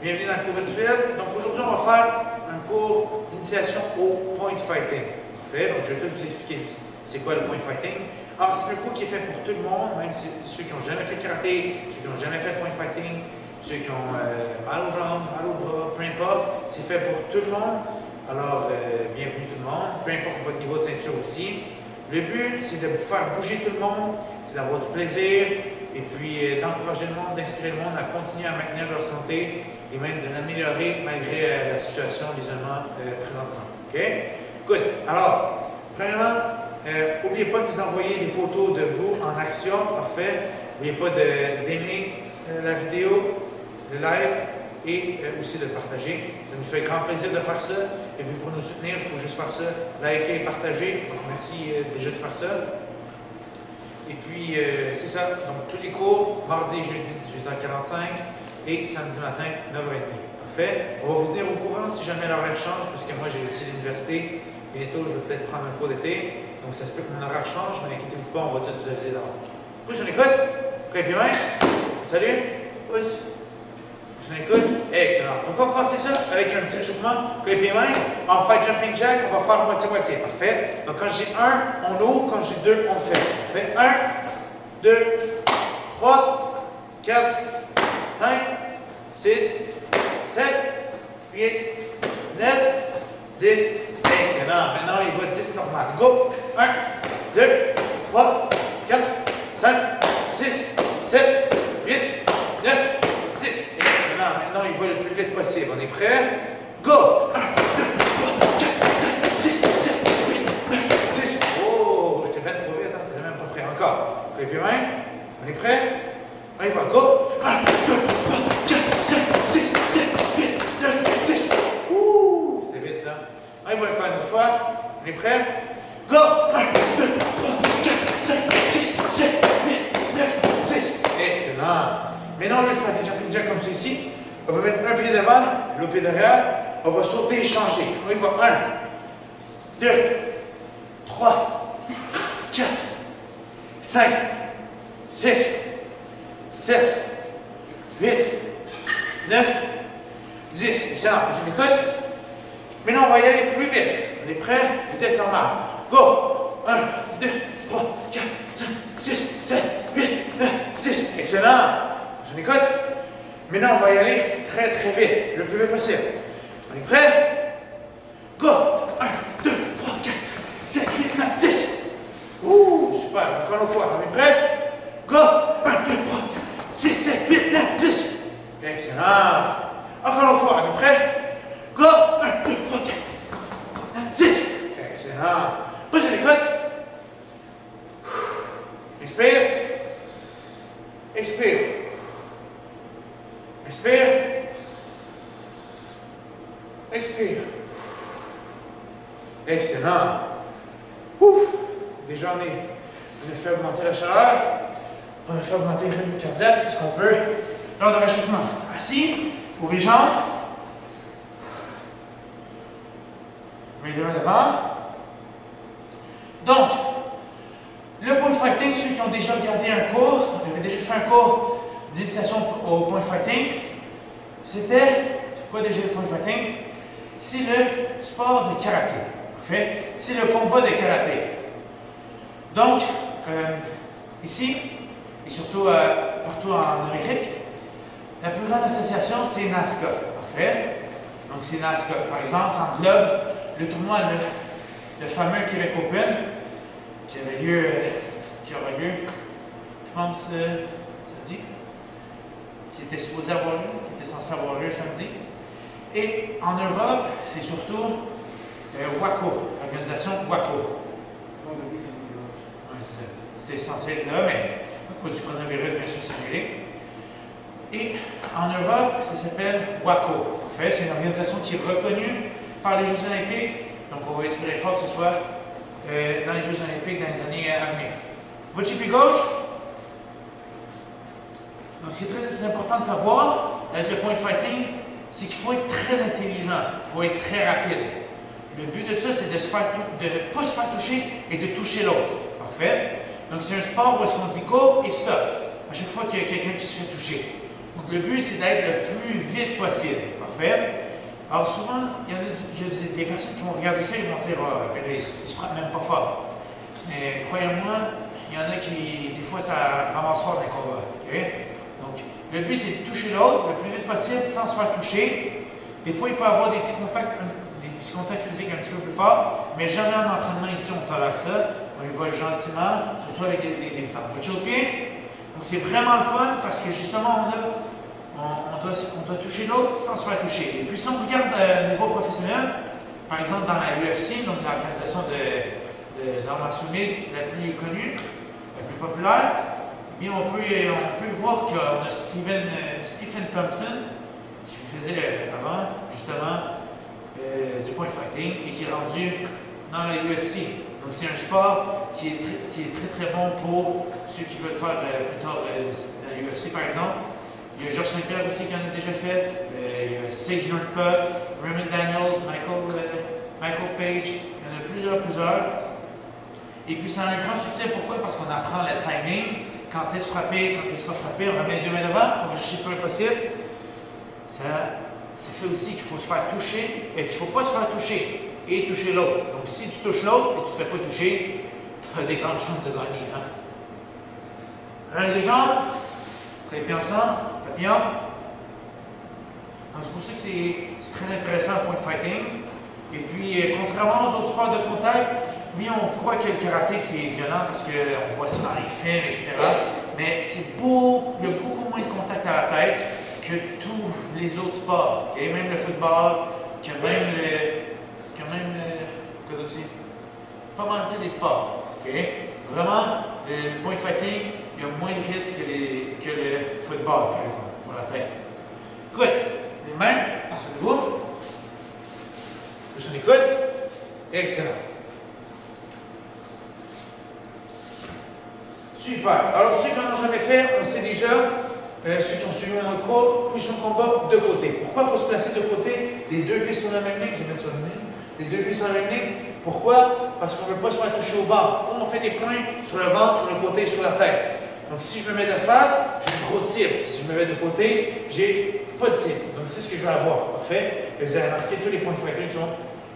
Bienvenue dans le cours virtuel. Donc aujourd'hui, on va faire un cours d'initiation au point fighting. Parfait. Donc je vais tout vous expliquer c'est quoi le point fighting. Alors c'est un cours qui est fait pour tout le monde, même ceux qui n'ont jamais fait de karaté, ceux qui n'ont jamais fait de point fighting, ceux qui ont mal aux jambes, mal aux bras, peu importe. C'est fait pour tout le monde. Alors bienvenue tout le monde, peu importe votre niveau de ceinture aussi. Le but, c'est de vous faire bouger tout le monde, c'est d'avoir du plaisir, et puis d'encourager le monde, d'inspirer le monde à continuer à maintenir leur santé et même de l'améliorer malgré la situation d'isolement présentement. OK? Good. Alors, premièrement, n'oubliez pas de nous envoyer des photos de vous en action. Parfait. N'oubliez pas d'aimer la vidéo, le live et aussi de le partager. Ça nous fait grand plaisir de faire ça. Et puis pour nous soutenir, il faut juste faire ça, liker et partager. Donc merci déjà de faire ça. Et puis c'est ça. Donc tous les cours, mardi et jeudi 18h45 et samedi matin 9h30. Parfait. On va vous tenir au courant si jamais l'horaire change, parce que moi j'ai aussi l'université. Bientôt, je vais peut-être prendre un cours d'été. Donc ça se peut que mon horaire change, mais inquiétez-vous pas, on va tout vous aviser d'avant. Pouce, on écoute. OK, puis même. Salut. Pouce. On écoute? Excellent. Donc, on va commencer ça avec un petit réchauffement. Pieds mains. On va faire jumping jack. On va faire moitié-moitié. Parfait. Donc, quand j'ai un, on ouvre. Quand j'ai deux, on fait. Parfait. 1, 2, 3, 4, 5, 6, 7, 8, 9, 10. Excellent. Maintenant, il va 10 normal. Go. 1, 2, 3, 4, 5, 6, 7, 8, 9, 10. Maintenant, il va le plus vite possible. On est prêt? Go! 1, 2, 3, 4, 5, 6, 7, 8, 9, 10. Oh, j'étais bien trop vite, hein? T'es même pas prêt. Encore. OK, puis même. On est prêt? On y va. Go! 1, 2, 3, 4, 5, 6, 7, 8, 9, 10. Ouh, c'est vite ça. On y va encore une autre fois. On est prêt? Go! 1, 2, 3, 4, 5, 6, 7, 8, 9, 10. Excellent. Maintenant, au lieu de faire des jumping jacks comme ceci, on va mettre un pied devant, l'autre pied derrière. On va sauter et changer. On y va. 1, 2, 3, 4, 5, 6, 7, 8, 9, 10. Excellent. Je m'écoute. Maintenant, on va y aller plus vite. On est prêt? Vitesse normale. Go! 1, 2, 3, 4, 5, 6, 7, 8, 9, 10. Excellent. Je m'écoute. Maintenant, on va y aller très très vite, le plus vite possible. On est prêt? Go! 1, 2, 3, 4, 7, 8, 9, 10. Ouh, super. Encore une fois. On est prêt? Go! 1, 2, 3, 4, 6, 7, 8, 9, 10. Excellent. Encore une fois. On est prêt? Go! 1, 2, 3, 4, 9, 10. Excellent. Pose l'écoute. Expire. Expire. Expire. Expire. Excellent. Ouf. Déjà, on a fait augmenter la chaleur. On a fait augmenter le rythme cardiaque, c'est ce qu'on veut. Lors de réchauffement. Assis, ouvrez les jambes. Mets les mains devant. Donc, le point fighting, ceux qui ont déjà regardé un cours, on avait déjà fait un cours d'initiation au point fighting. C'était quoi déjà le point fighting? C'est le sport de karaté. Parfait. C'est le combat de karaté. Donc, ici, et surtout partout en Amérique, la plus grande association, c'est NASCA. Parfait. Donc, c'est NASCA. Par exemple, ça englobe le tournoi, le fameux Québec Open, qui aura lieu, je pense, samedi, qui était supposé avoir lieu, qui était censé avoir lieu samedi. Et en Europe, c'est surtout WACO, l'organisation WACO. C'était censé être là, mais à cause du coronavirus, bien sûr, c'est annulé. Et en Europe, ça s'appelle WACO. En fait, c'est une organisation qui est reconnue par les Jeux Olympiques. Donc, on va espérer fort que ce soit dans les Jeux Olympiques dans les années à venir. Votre pied gauche. Donc, c'est très important de savoir, avec le point fighting, c'est qu'il faut être très intelligent, il faut être très rapide. Le but de ça, c'est de ne pas se faire toucher et de toucher l'autre. Parfait? Donc, c'est un sport où est-ce qu'on dit go et stop. À chaque fois qu'il y a quelqu'un qui se fait toucher. Donc, le but, c'est d'être le plus vite possible. Parfait. Alors, souvent, il y a des personnes qui vont regarder ça et vont dire, oh, ils ne se frappent même pas fort. Mais croyez-moi, il y en a qui, des fois, ça ramasse fort dans les combats. Okay? Donc, le but, c'est de toucher l'autre le plus vite possible sans se faire toucher. Des fois, il peut y avoir des petits contacts physiques un petit peu plus forts, mais jamais en entraînement ici, on tolère ça. On y va gentiment, surtout avec des temps. Vous choquez? Donc, c'est vraiment le fun parce que justement, on doit toucher l'autre sans se faire toucher. Et puis, si on regarde au niveau professionnel, par exemple dans la UFC, donc l'organisation d'arts martiaux mixtes la plus connue, la plus populaire, bien, on peut voir qu'on a Stephen Thompson qui faisait avant, justement, du point fighting et qui est rendu dans la UFC. Donc, c'est un sport qui est très très bon pour ceux qui veulent faire plus tard la UFC, par exemple. Il y a Georges Saint-Pierre aussi qui en a déjà fait. Il y a Sage Northcutt, Raymond Daniels, Michael Page. Il y en a plusieurs. Et puis, ça a un grand succès. Pourquoi? Parce qu'on apprend le timing. Quand est-ce frappé, quand est-ce pas frappé, on remet les deux mains devant, on va chercher le plus possible. Ça fait aussi qu'il faut se faire toucher et qu'il ne faut pas se faire toucher et toucher l'autre. Donc, si tu touches l'autre et tu ne te fais pas toucher, tu as des grandes chances de gagner. Les jambes, les pieds ensemble, papillon. Donc, c'est pour ça que c'est très intéressant le point de fighting. Et puis, contrairement aux autres sports de contact, oui, on croit que le karaté c'est violent parce qu'on voit ça dans les films, etc. Mais il y a beaucoup moins de contact à la tête que tous les autres sports. Okay? Même le football, pas mal des sports. Okay? Vraiment, le point fighting, il y a moins de risques que le football, par exemple, pour la tête. Écoute, les mains, ensuite debout. Plus on écoute. Excellent. Super. Alors, ceux qui n'en ont jamais fait, on sait déjà, ceux qui ont suivi un cours, position de combat de côté. Pourquoi il faut se placer de côté? Les deux pieds sur la même ligne, je vais mettre sur la ligne. Les deux pieds sur la même ligne. Pourquoi? Parce qu'on ne veut pas se faire toucher au ventre. On fait des points sur le ventre, sur le côté, sur la tête. Donc, si je me mets de face, j'ai une grosse cible. Si je me mets de côté, j'ai pas de cible. Donc, c'est ce que je vais avoir. Parfait? Vous avez remarqué, tous les points de fighting sont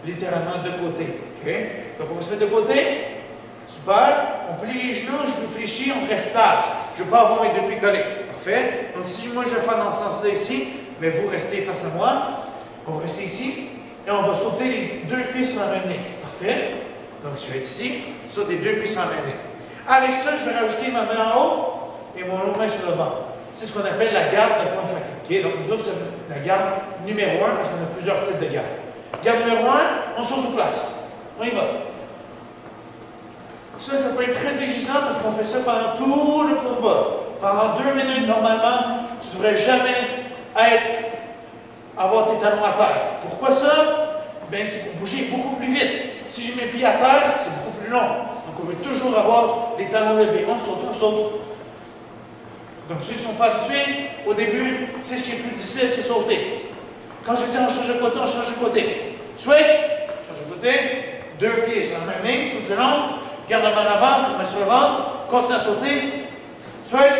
littéralement de côté. Okay? Donc, on va se mettre de côté. Super. On plie les genoux, je réfléchis, on reste stable. Je ne veux pas avoir mes deux pieds collés. Parfait. Donc, si moi je vais faire dans ce sens-là ici, mais vous restez face à moi. On va rester ici. Et on va sauter les deux pieds sur la même ligne. Parfait. Donc, je vais être ici. Saute les deux pieds sur la même ligne. Avec ça, je vais rajouter ma main en haut et mon autre main sur le ventre. C'est ce qu'on appelle la garde de point fighting. Okay? Donc, nous autres, c'est la garde numéro 1 parce qu'on a plusieurs types de garde. Garde numéro 1, on saute sur place. On y va. Ça peut être très exigeant parce qu'on fait ça pendant tout le combat. Pendant 2 minutes, normalement, tu ne devrais jamais avoir tes talons à terre. Pourquoi ça? Ben, c'est pour bouger beaucoup plus vite. Si j'ai mes pieds à terre, c'est beaucoup plus long. Donc, on veut toujours avoir les talons levés. On saute, on saute. Donc, ceux qui ne sont pas habitués, au début, tu sais, ce qui est plus difficile, c'est sauter. Quand je dis on change de côté, on change de côté. Switch, change de côté. 2 pieds sur la même ligne, tout le long. Garde la main en avant, main sur le ventre, continue à sauter. Switch.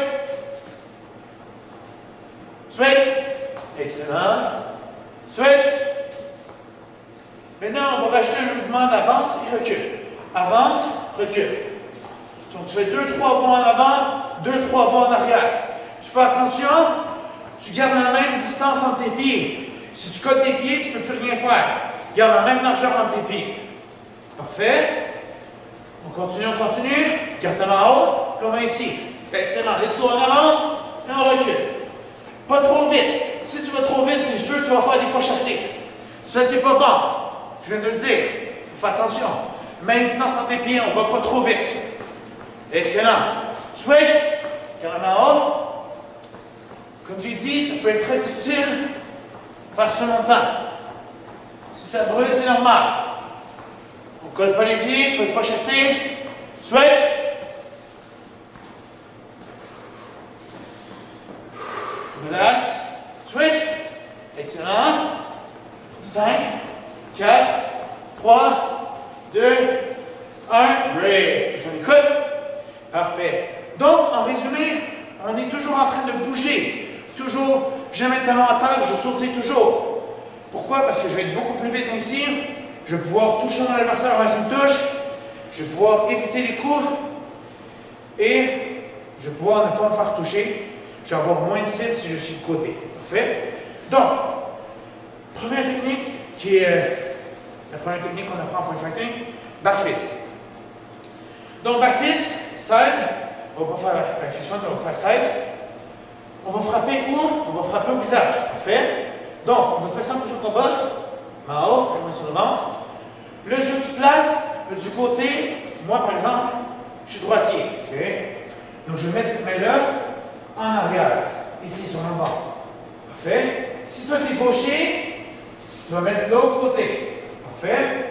Switch. Excellent. Switch. Maintenant, on va rajouter un mouvement d'avance et recul. Avance, recul. Donc, tu fais 2-3 pas en avant, 2-3 pas en arrière. Tu fais attention, tu gardes la même distance entre tes pieds. Si tu colles tes pieds, tu ne peux plus rien faire. Garde la même largeur entre tes pieds. Parfait. On continue. Garde la main en haut, puis on va ici. Excellent. Let's go, on avance et on recule. Pas trop vite. Si tu vas trop vite, c'est sûr que tu vas faire des pas chassés. Ça, c'est pas bon. Je viens de le dire. Fais attention. Même distance entre tes pieds, on va pas trop vite. Excellent. Switch. Garde la main en haut. Comme j'ai dit, ça peut être très difficile de faire ça longtemps. Si ça brûle, c'est normal. On ne colle pas les pieds, on ne peut pas chasser. Switch. Relax. Switch. Excellent. 5, 4, 3, 2, 1. Break. On écoute. Parfait. Donc, en résumé, on est toujours en train de bouger. toujours, j'ai mes talons à terre, je sautille toujours. Pourquoi? Parce que je vais être beaucoup plus vite ainsi. Je vais pouvoir toucher mon adversaire avec une touche. Je vais pouvoir éviter les coups. Et je vais pouvoir ne pas me faire toucher. Je vais avoir moins de cibles si je suis de côté. Parfait? Donc, première technique qui est la première technique qu'on apprend en point fighting, back fist. Donc, back fist, side, on ne va pas faire back fist front, on va faire side. On va frapper où? On va frapper au visage. Parfait? Donc, on va se placer en position de combat, main en haut, main sur le ventre. Le jeu tu places du côté, moi par exemple, je suis droitier. Okay? Donc, je vais mettre cette main-là en arrière, ici sur l'avant. Parfait? Si toi tu es gaucher, tu vas mettre l'autre côté. Parfait?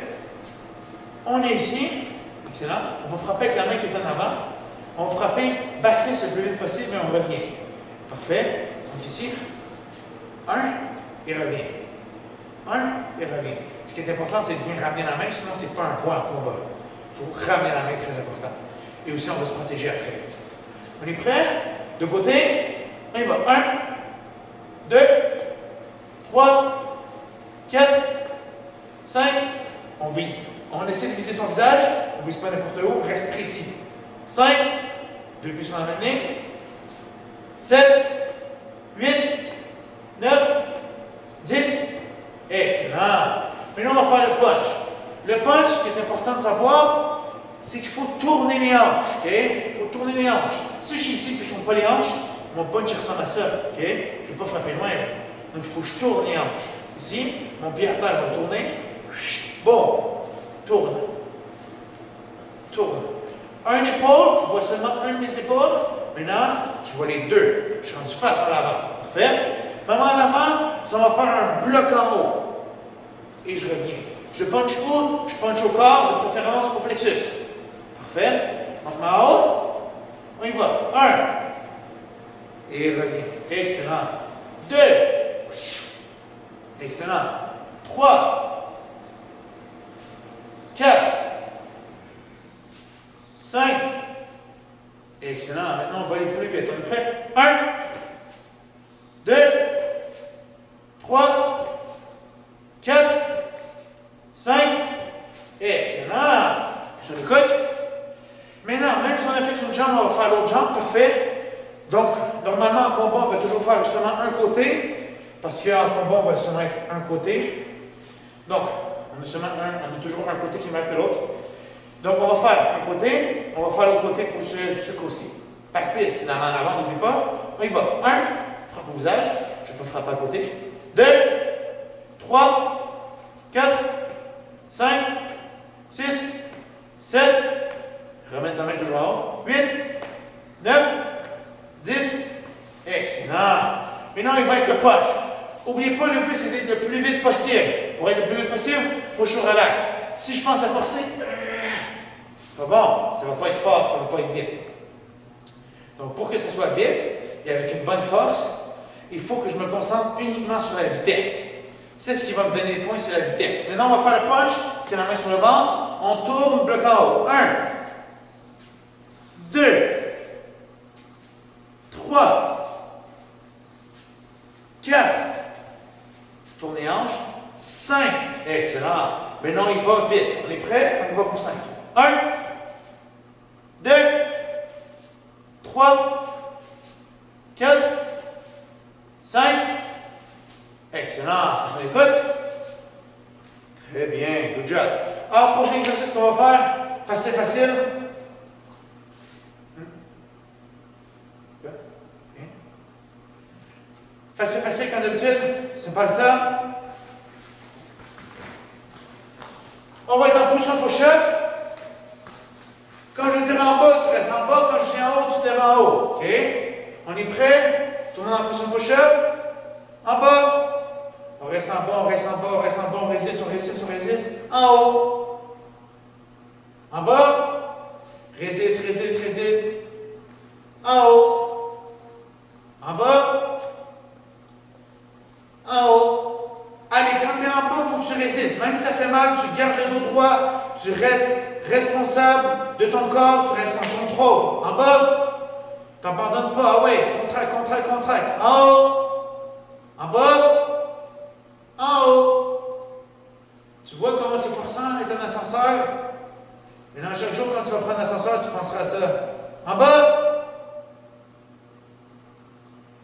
On est ici. Excellent. On va frapper avec la main qui est en avant. On va frapper back fist le plus vite possible, mais on revient. Parfait? Donc ici, 1 et revient. 1 et revient. Ce qui est important, c'est de bien ramener la main, sinon ce n'est pas un point en combat. Il faut ramener la main, très important. Et aussi, on va se protéger après. On est prêt? De côté, on y va. 1, 2, 3, 4, 5. On vise. On essaie de viser son visage. On ne vise pas n'importe où. On reste précis. 5, 2 pieds sur la même ligne. 7, 8, 9, 10. Excellent. Maintenant, on va faire le punch. Le punch, ce qui est important de savoir, c'est qu'il faut tourner les hanches. Okay? Il faut tourner les hanches. Si je suis ici et que je ne tourne pas les hanches, mon punch ressemble à ça. Okay? Je ne vais pas frapper loin. Là. Donc, il faut que je tourne les hanches. Ici, mon pied à terre va tourner. Bon. Tourne. Tourne. Un épaule, tu vois seulement un de mes épaules. Maintenant, tu vois les deux. Je suis rendu face à l'avant. Parfait? Maintenant, en avant, ça va faire un bloc en haut. Et je reviens. Je punch où? Je punch au corps, de préférence au plexus. Parfait? Donc, en haut, on y va. 1. Et reviens. Excellent. 2. Excellent. 3. 4. 5. Excellent. Maintenant, on va aller plus vite. On est prêt? 1. 2. 3. 4. 5. Excellent. Sur le côte. Maintenant, même si on a fait une jambe, on va faire l'autre jambe. Parfait. Donc, normalement, en combat, on va toujours faire justement un côté. Parce qu'en combat, on va seulement être un côté. Donc, on a toujours un côté qui marque l'autre. Donc, on va faire un côté. On va faire l'autre côté pour ce coup-ci. Back fist, c'est la main en avant, n'oublie pas. On y va. 1. Frappe au visage. Je peux frapper à côté. 2. 3. 4. 5, 6, 7, remets ta main toujours en haut, 8, 9, 10, excellent. Maintenant, il va être le punch. N'oubliez pas, le but, c'est d'être le plus vite possible. Pour être le plus vite possible, il faut que je relaxe. Si je pense à forcer, c'est pas bon, ça ne va pas être fort, ça ne va pas être vite. Donc, pour que ce soit vite et avec une bonne force, il faut que je me concentre uniquement sur la vitesse. C'est ce qui va me donner les points, c'est la vitesse. Maintenant, on va faire le punch, qui est la main sur le ventre. On tourne, bloc en haut. 1, 2, 3, 4, tourne les hanches, 5. Excellent. Maintenant, il va vite. On est prêt? On y va pour 5. 1, 2, 3, 4, 5. Excellent. On écoute? Très bien. Good job. Alors, prochain exercice qu'on va faire, facile, facile. Facile, facile comme d'habitude. C'est pas le temps. On va être en position push-up. Quand je dirai en bas, tu restes en bas. Quand je dis en haut, tu te lèves en haut. OK? On est prêt? Tout le monde en position push-up. En bas. On reste en bas, on reste en bas, on reste en bas, on résiste, on résiste, on résiste. En haut. En bas. Résiste, résiste, résiste. En haut. En bas. En haut. Allez, quand tu es en bas, il faut que tu résistes. Même si ça fait mal, tu gardes le dos droit. Tu restes responsable de ton corps. Tu restes en contrôle. En bas. T'abandonnes pas. Ah ouais, contracte, contracte, contracte. En haut. En bas. En haut. Tu vois comment c'est forçant être un ascenseur? Et dans chaque jour, quand tu vas prendre l'ascenseur, tu penseras à ça. En bas.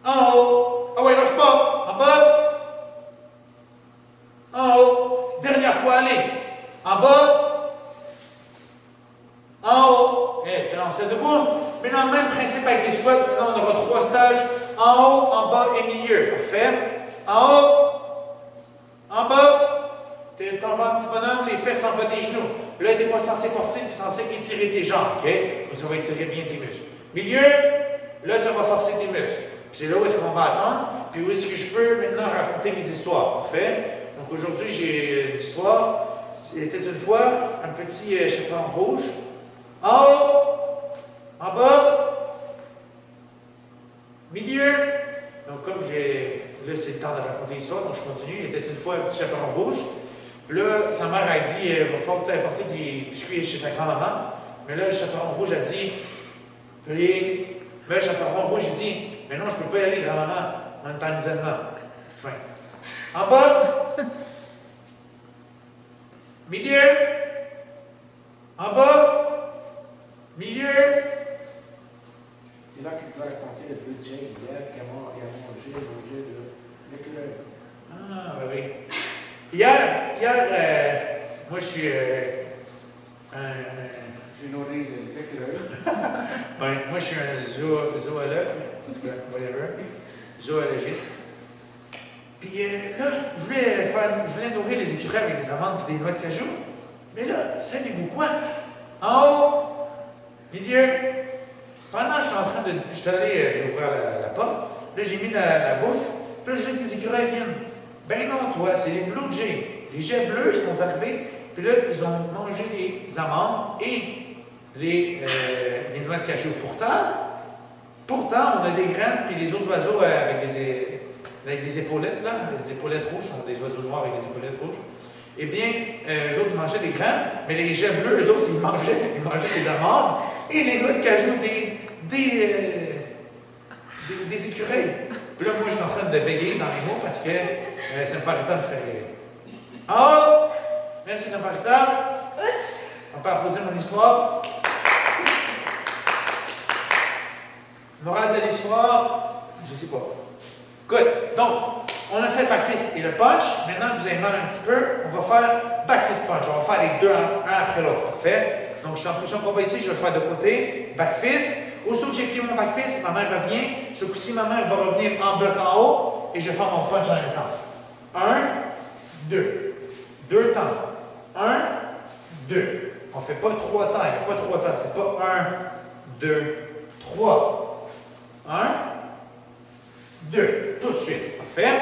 En haut. Ah ouais, lâche pas. En bas. En haut. Dernière fois, allez. En bas. En haut. Excellent. C'est debout. Maintenant, même principe avec les squats. Maintenant, on aura 3 stages. En haut, en bas et milieu. Parfait. En haut. En bas. Tu t'en vas un petit bonhomme, les fesses en bas des genoux. Là, tu n'es pas censé forcer, tu es censé étirer tes jambes. OK? Ça va étirer bien tes muscles. Milieu. Là, ça va forcer tes muscles. C'est là où est-ce qu'on va attendre. Puis où est-ce que je peux maintenant raconter mes histoires. Parfait. Donc aujourd'hui, j'ai une histoire. C'était une fois un petit chaperon rouge. En haut. En bas. Milieu. Donc comme j'ai... Là, c'est le temps de raconter l'histoire, donc je continue. Il était une fois un petit chaperon rouge. Puis là, sa mère a dit, il va falloir que tu aies apporté des biscuits chez ta grand-maman. Mais là, le chaperon rouge a dit, mais le chaperon rouge, il dit, mais non, je ne peux pas y aller, grand-maman, on est en isolement. Fin. En bas. Milieu. En bas. Milieu. C'est là que tu peux raconter le budget hier, comment il a mangé de l'écureuil. Ah, ben oui. Hier, moi, je suis J'ai nourri les écureuils. ben, moi, je suis un zoologue, en tout cas, whatever, zoologiste. Puis là, je voulais nourrir les écureuils avec des amandes et des noix de cajou. Mais là, savez-vous quoi? En haut, milieu, pendant que j'étais en train de... j'ai ouvert la porte, là, j'ai mis la bouffe, puis là, je dis que les écureuils viennent. Ben non, toi, c'est les Blue Jays. Les jets bleus, ils sont arrivés, puis là, ils ont mangé les amandes et les noix de cajou. Pourtant, on a des graines, puis les autres oiseaux avec des épaulettes, là, des épaulettes rouges, sont des oiseaux noirs avec des épaulettes rouges. Eh bien, eux autres, ils mangeaient des graines, mais les jets bleus, eux autres, ils mangeaient des amandes et les noix de cajou des écureuils. Puis là, moi, je suis en train de bégayer dans les mots parce que ça me paraît pas me faire rire. En haut! Merci, ça me paraît pas. On peut applaudir mon histoire. Morale de l'histoire, je sais pas. Good. Donc, on a fait back-fist et le punch. Maintenant que vous avez mal un petit peu, on va faire back-fist punch. On va faire les deux un après l'autre. Parfait? Donc, je suis en position de combat ici, je vais le faire de côté. Back-fist. Aussitôt que j'ai fini mon back-fist, ma main revient. Ce coup-ci, ma main va revenir en bloc en haut et je vais faire mon punch en même temps. 1, 2. 2 temps. 1, 2. On ne fait pas 3 temps. Il n'y a pas 3 temps. C'est pas 1, 2, 3. 1, 2. Tout de suite. Parfait.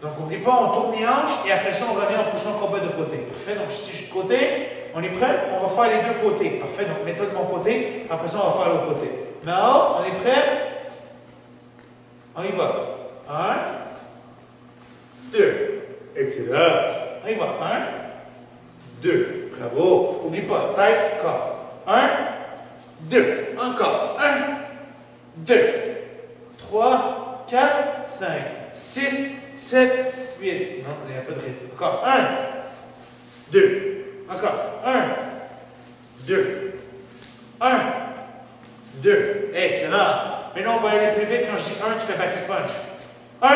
Donc, n'oublie pas, on tourne les hanches et après ça, on revient en position de combat de côté. Parfait. Donc, si je suis de côté, on est prêt? On va faire les deux côtés. Parfait. Donc, mets-toi de mon côté. Après ça, on va faire l'autre côté. Now, on est prêt? On y va. 1, 2. Excellent. On y va. 1, 2. Bravo. N'oublie pas. Tête, corps. 1, 2. Encore. 1, 2. 3, 4, 5, 6, 7, 8. Non, il n'y a pas de rythme. Encore. 1, 2. Encore. 1, 2. 1, 2. Excellent. Maintenant, on va aller plus vite. Quand je dis 1, tu fais back-fist punch. 1,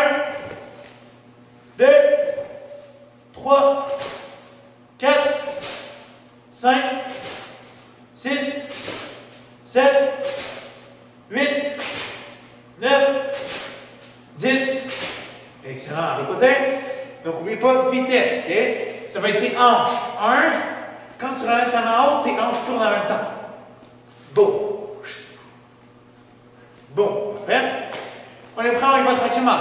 2, 3, 4, 5, 6, 7, 8, 9, 10. Excellent. De côté. Donc, n'oublie pas de vitesse. OK? Ça va être tes hanches. 1. Quand tu ramènes ta main haute, tes hanches tournent en même temps. Boum. Boum. Parfait. On est prêt, on y va tranquillement.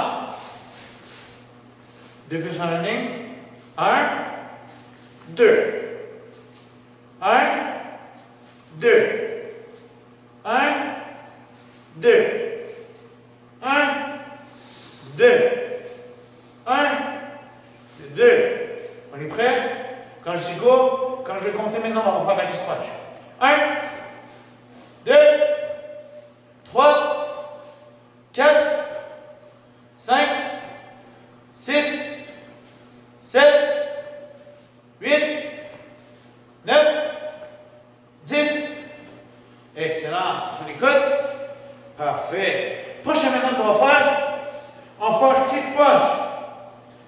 2 plus en ligne. 1, 2. 1, 2. 1, 2. 1, 2. 1, 2. On est prêt? Quand je dis go, quand je vais compter maintenant, on va faire back-fist punch. 1, 2, 3, 4, 5, 6, 7, 8, 9, 10. Excellent. Sur l'écoute. Parfait. Prochain maintenant qu'on va faire, on va faire kick punch.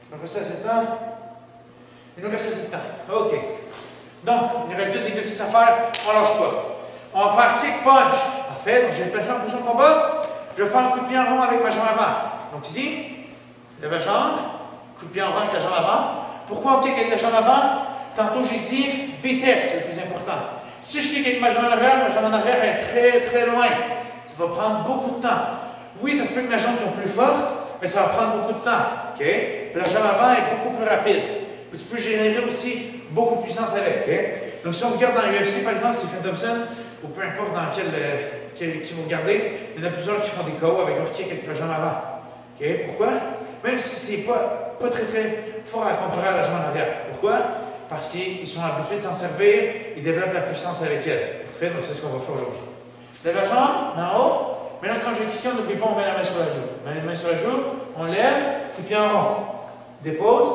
Il nous reste assez de temps. Il nous reste assez de temps. OK. Donc, il nous reste 2 exercices à faire. On ne lâche pas. On va faire kick punch. Parfait. Donc, je vais me placer en position de combat. Je vais faire un coup de pied en rond avec ma jambe avant. Donc, ici, lève la jambe. Coup de pied en rond avec la jambe avant. Pourquoi on kick avec la jambe avant? Tantôt, j'ai dit vitesse, c'est le plus important. Si je kick avec ma jambe en arrière est très, très loin. Ça va prendre beaucoup de temps. Oui, ça se peut que mes jambes sont plus fortes, mais ça va prendre beaucoup de temps. OK? Puis la jambe avant est beaucoup plus rapide. Puis tu peux générer aussi beaucoup de puissance avec. OK? Donc, si on regarde dans l'UFC, par exemple, Stephen Thompson, ou peu importe dans qui vous regardez, il y en a plusieurs qui font des KO avec leur kick avec la jambe avant. OK? Pourquoi? Même si c'est pas très, très fort à comparer à la jambe en arrière. Pourquoi? Parce qu'ils sont habitués de s'en servir, ils développent la puissance avec elle. Parfait? Donc, c'est ce qu'on va faire aujourd'hui. Lève la jambe, en haut. Maintenant, quand je kick, on n'oublie pas, on met la main sur la joue. On met la main sur la joue, on lève, coup de pied en rond. Dépose.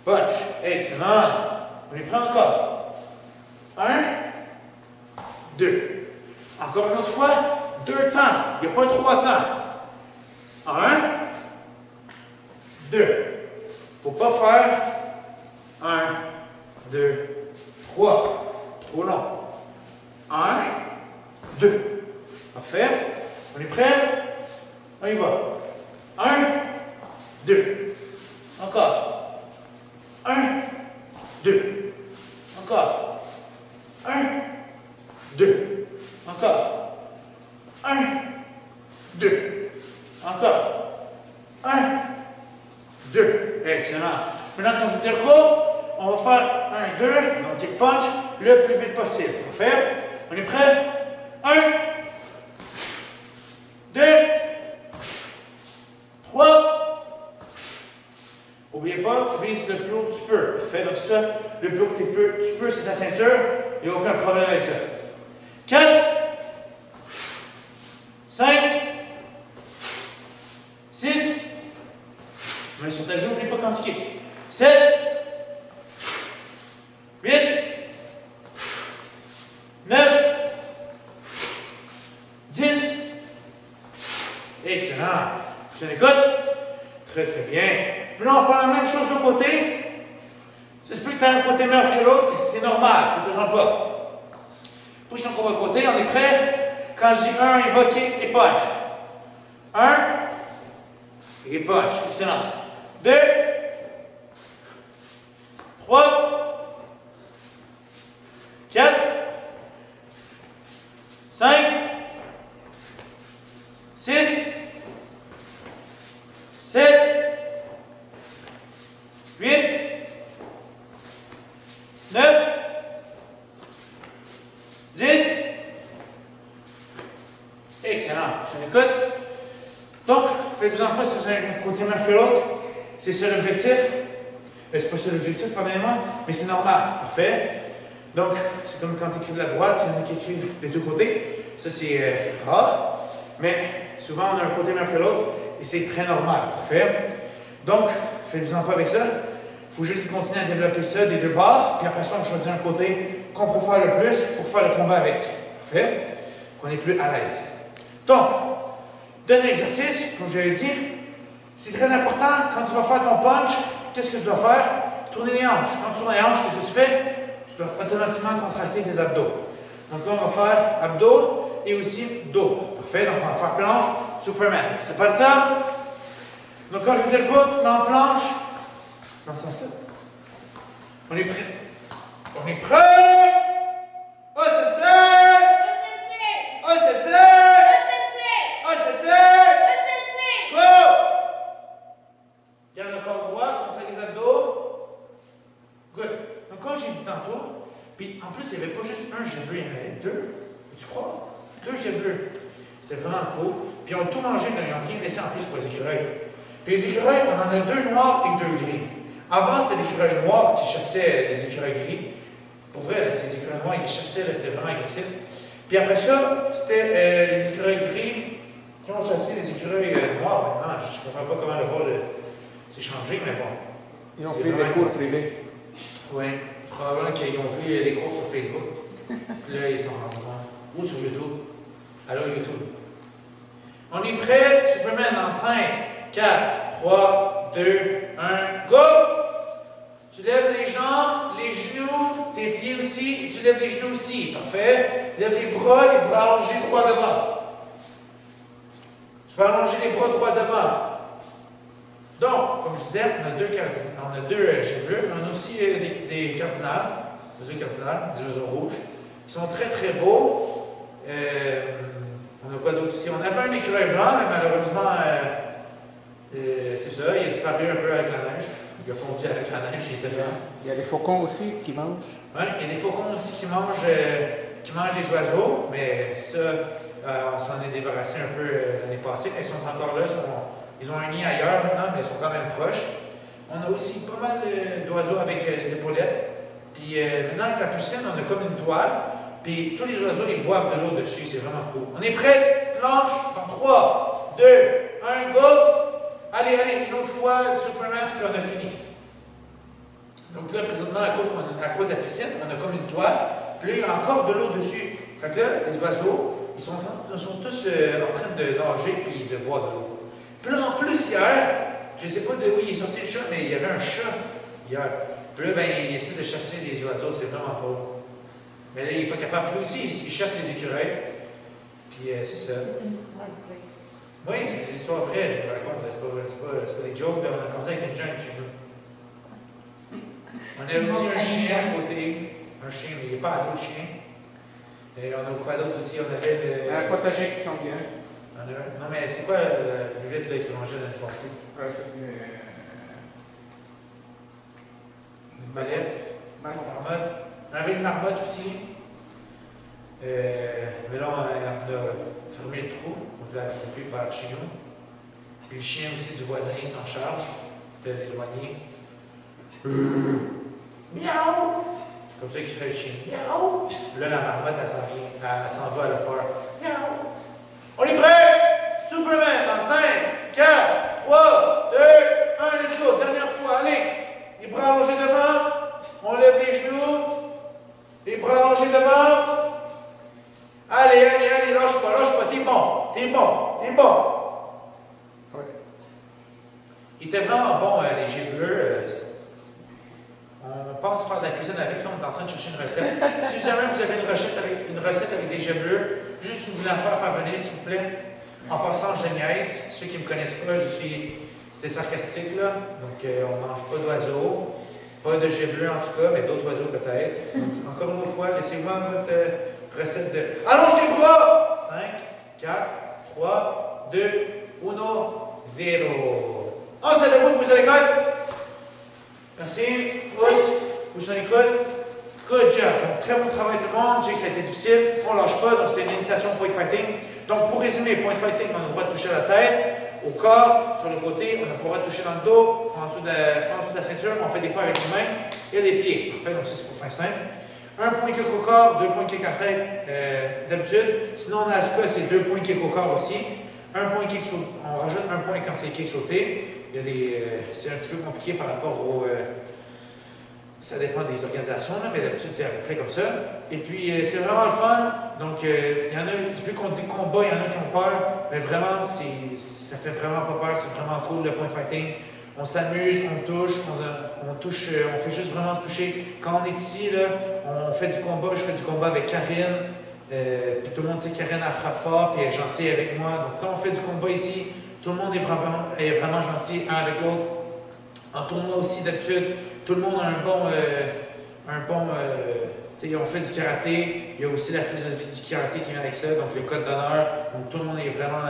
Punch. Excellent. On les prend encore. 1, 2. Encore une autre fois, 2 temps. Il n'y a pas 3 temps. 1, 2. Il ne faut pas faire 1, 2, 3. Trop long. 1, 2. Parfait. On est prêt? On y va. 1, 2. Encore. 1, 2. Encore. 1, 2. Encore. 1, 2. Encore. 1, 2. Excellent. Maintenant, quand je dis go, on va faire 1, 2. Donc, kick punch le plus vite possible. Parfait. On est prêt? 1, 2, 3. N'oubliez pas, tu vises le plus haut que tu peux. Parfait. Donc, ça, le plus haut que tu peux, c'est ta ceinture. Il n'y a aucun problème avec ça. 4, 5, 6. Main sur ta joue, n'oublie pas quand tu kicks. 7, 8, 9, 10. Excellent. Tu écoutes? Très, très bien. Maintenant, on va faire la même chose de l'autre côté. Ça se peut que tu as un côté meilleur que l'autre, c'est normal, ne te gêne pas. Position qu'on va côté, on est prêt? Quand je dis 1, il va kick et punch. 1 et punch. Excellent. 2, 3, 4, 5, 6, 7, 8, 9, 10. Excellent. Je l'écoute. Donc, faites-vous en pas si vous avez un côté même que l'autre. C'est ça l'objectif. C'est pas ça l'objectif, pardonnez-moi, mais c'est normal. Parfait. Donc, c'est comme quand tu écris de la droite, il y en a qui écrivent des deux côtés. Ça, c'est rare. Mais souvent, on a un côté meilleur que l'autre et c'est très normal. Parfait. Donc, faites-vous-en pas avec ça. Il faut juste continuer à développer ça des deux bords. Puis après ça, on choisit un côté qu'on préfère le plus pour faire le combat avec. Parfait. Qu'on est plus à l'aise. Donc, dernier exercice, comme je l'ai dit, c'est très important. Quand tu vas faire ton punch, qu'est-ce que tu dois faire? Tourner les hanches. Quand tu tournes les hanches, qu'est-ce que tu fais? Tu dois automatiquement contracter tes abdos. Donc là, on va faire abdos et aussi dos. Parfait. Donc, on va faire planche, Superman. C'est pas le temps. Donc, quand je vais dire go, tu te mets en planche. Dans ce sens-là. On est prêt. On est prêt. Oh, c'est ça. Oh, c'est ça. Oh, c'est ça. Go. Garde le corps droit, contracte les abdos. Good. Donc, comme j'ai dit tantôt, puis en plus, il n'y avait pas juste un jet bleu, il y en avait 2. Tu crois? 2 jets bleus. C'est vraiment cool. Puis, on a tout mangé, ils n'ont rien laissé en plus pour les écureuils. Puis, les écureuils, on en a 2 noirs et 2 gris. Avant, c'était les écureuils noirs qui chassaient les écureuils gris. Pour vrai, c'était les écureuils noirs, ils chassaient, c'était vraiment agressif. Puis après ça, c'était les écureuils gris qui ont chassé les écureuils noirs. Maintenant, je ne comprends pas comment le rôle s'est changé, mais bon. Ils ont fait des cours privés. Oui, probablement qu'ils ont fait les cours sur Facebook. Puis là, ils sont rendus compte. Ou sur YouTube. Alors, YouTube. On est prêt? Superman dans 5, 4, 3, 2, 1, go! Tu lèves les jambes, les genoux, tes pieds aussi, et tu lèves les genoux aussi. Parfait. Lève les bras allongés droit devant. Tu vas allonger les bras droit devant. Donc, comme je disais, on a deux jets bleus, mais on a aussi des cardinales, des oiseaux cardinales, des oiseaux rouges, qui sont très très beaux. On a quoi d'autre ici? On avait un écureuil blanc, mais malheureusement, c'est ça, il a disparu un peu avec la neige. Il a fondu avec la neige, il était blanc. Il y a des faucons aussi qui mangent. Oui, il y a des faucons aussi qui mangent les oiseaux, mais ça, on s'en est débarrassé un peu l'année passée, mais ils sont encore là. Ils ont un nid ailleurs maintenant, mais ils sont quand même proches. On a aussi pas mal d'oiseaux avec les épaulettes. Puis maintenant, avec la piscine, on a comme une toile. Puis tous les oiseaux, ils boivent de l'eau dessus. C'est vraiment cool. On est prêts? Planche dans 3, 2, 1, go! Allez, une autre fois, Superman, puis on a fini. Donc là, présentement, à cause de la piscine, on a comme une toile. Puis là, il y a encore de l'eau dessus. Fait que là, les oiseaux, ils sont tous en train de nager puis de boire de l'eau. Puis là, en plus, hier, je ne sais pas d'où il est sorti le chat, mais il y avait un chat hier. Puis là, ben, il essaie de chasser des oiseaux, c'est vraiment pas. Mais là, il n'est pas capable. Puis aussi, il chasse les écureuils. Puis c'est ça. C'est une histoire vraie. Oui, c'est des histoires vraies, je vous raconte. C'est pas des jokes, là, on a commencé avec une jungle chez nous. On a aussi un chien à côté. Un chien, mais il n'est pas ado, le chien. Et on a quoi d'autre aussi? On avait le. Un potager qui sont bien. Non, mais c'est quoi le plus vite là, qui mangeait l'année passée? Une balette. Marmotte. On avait une marmotte aussi. Mais là, on a fermé le trou. On l'a attrapé par chez nous. Puis le chien aussi du voisin, il s'en charge de l'éloigner. Miaou! C'est comme ça qu'il fait le chien. Miaou! Là, la marmotte, elle s'en va à la peur. Miaou! On est prêt? Superman dans 5, 4, 3, 2, 1, let's go! Dernière fois, allez! Les bras allongés devant. On lève les genoux. Les bras allongés devant. Allez, lâche pas, t'es bon. Ouais. Il était vraiment bon, les jets bleus. On pense faire de la cuisine avec, là, on est en train de chercher une recette. Si jamais vous avez une recette avec des jets bleus, juste vous la faire parvenir, s'il vous plaît. En passant, je niaise. Ceux qui ne me connaissent pas, c'était sarcastique, là. Donc, on ne mange pas d'oiseaux. Pas de jets bleus, en tout cas, mais d'autres oiseaux peut-être. Encore une fois, laissez-moi votre recette de... Allonge tes bras! 5, 4, 3, 2, 1, 0. On s'est debout, vous allez l'écoute. Merci. Vous à l'écoute. Good job. Donc, très bon travail tout le monde. Je sais que ça a été difficile. On ne lâche pas. Donc, c'était une initiation point fighting. Donc, pour résumer, point fighting, on a le droit de toucher à la tête, au corps, sur le côté. On n'a pas le droit de toucher dans le dos, en dessous de la ceinture. On fait des pas avec les mains et les pieds. Parfait. Donc, ça, c'est pour faire simple. Un point kick au corps, 2 points kick à tête d'habitude. Sinon, on a ce cas, c'est 2 points kick au corps aussi. Un point kick sauté. On rajoute un point quand c'est kick sauté. Il y a c'est un petit peu compliqué par rapport au. Ça dépend des organisations, là, mais d'habitude, c'est à peu près comme ça. Et puis, c'est vraiment le fun. Donc, il y en a, vu qu'on dit combat, il y en a qui ont peur, mais vraiment, ça fait vraiment pas peur. C'est vraiment cool, le point fighting. On s'amuse, on touche, on fait juste vraiment toucher. Quand on est ici, là, on fait du combat, je fais du combat avec Karine. Puis tout le monde sait que Karine elle frappe fort, puis elle est gentille avec moi. Donc, quand on fait du combat ici, tout le monde est vraiment gentil, un avec l'autre. En tournoi aussi, d'habitude, tout le monde a on fait du karaté. Il y a aussi la philosophie du karaté qui vient avec ça, donc le code d'honneur. Donc, tout le monde est vraiment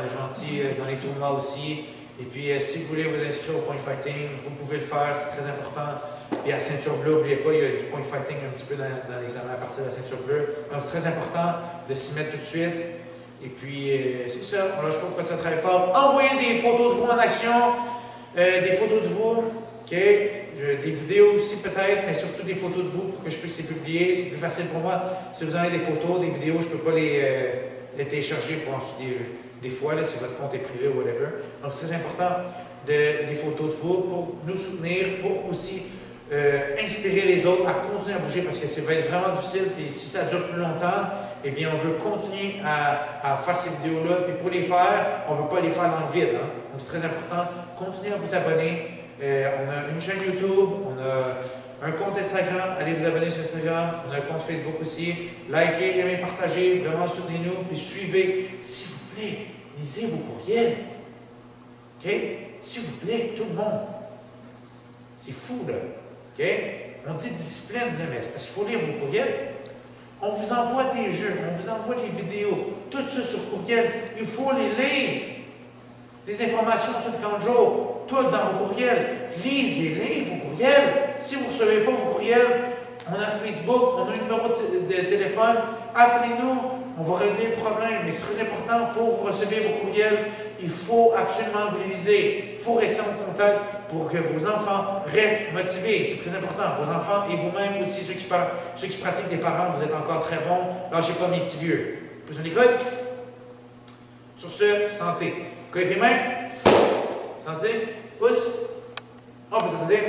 gentil dans les tournois aussi. Et puis, si vous voulez vous inscrire au point fighting, vous pouvez le faire, c'est très important. Et à ceinture bleue, n'oubliez pas, il y a du point fighting un petit peu dans l'examen à partir de la ceinture bleue. Donc, c'est très important de s'y mettre tout de suite. Et puis, c'est ça, on ne lâche pas pourquoi ça travaille fort. Envoyez des photos de vous en action, des photos de vous, OK? des vidéos aussi peut-être, mais surtout des photos de vous pour que je puisse les publier. C'est plus facile pour moi. Si vous avez des photos, des vidéos, je ne peux pas les télécharger pour ensuite des fois, là, si votre compte est privé ou whatever. Donc, c'est très important des photos de vous pour nous soutenir, pour aussi inspirer les autres à continuer à bouger parce que ça va être vraiment difficile. Puis si ça dure plus longtemps, eh bien, on veut continuer à faire ces vidéos-là. Puis pour les faire, on ne veut pas les faire dans le vide. Hein? Donc, c'est très important. Continuez à vous abonner. On a une chaîne YouTube, on a un compte Instagram. Allez vous abonner sur Instagram. On a un compte Facebook aussi. Likez, aimez, partagez. Vraiment, soutenez-nous. Puis suivez. S'il vous plaît, lisez vos courriels. OK? S'il vous plaît, tout le monde. C'est fou, là. OK? On dit discipline, mais c'est parce qu'il faut lire vos courriels. On vous envoie des jeux, on vous envoie des vidéos, tout ça sur courriel. Il faut les lire. Les informations sur le camp de jour, tout dans vos courriels. Lisez-les, vos courriels. Si vous ne recevez pas vos courriels, on a Facebook, on a un numéro de téléphone. Appelez-nous, on va régler le problème. Mais c'est très important, il faut que vous receviez vos courriels. Il faut absolument vous les lisez. Il faut rester en contact pour que vos enfants restent motivés. C'est très important. Vos enfants et vous-même aussi, ceux qui pratiquent des parents, vous êtes encore très bons. Lâchez pas mes petits vieux. Plus on écoute. Sur ce, santé. Coupez les mains. Santé. Pouce. On peut se poser.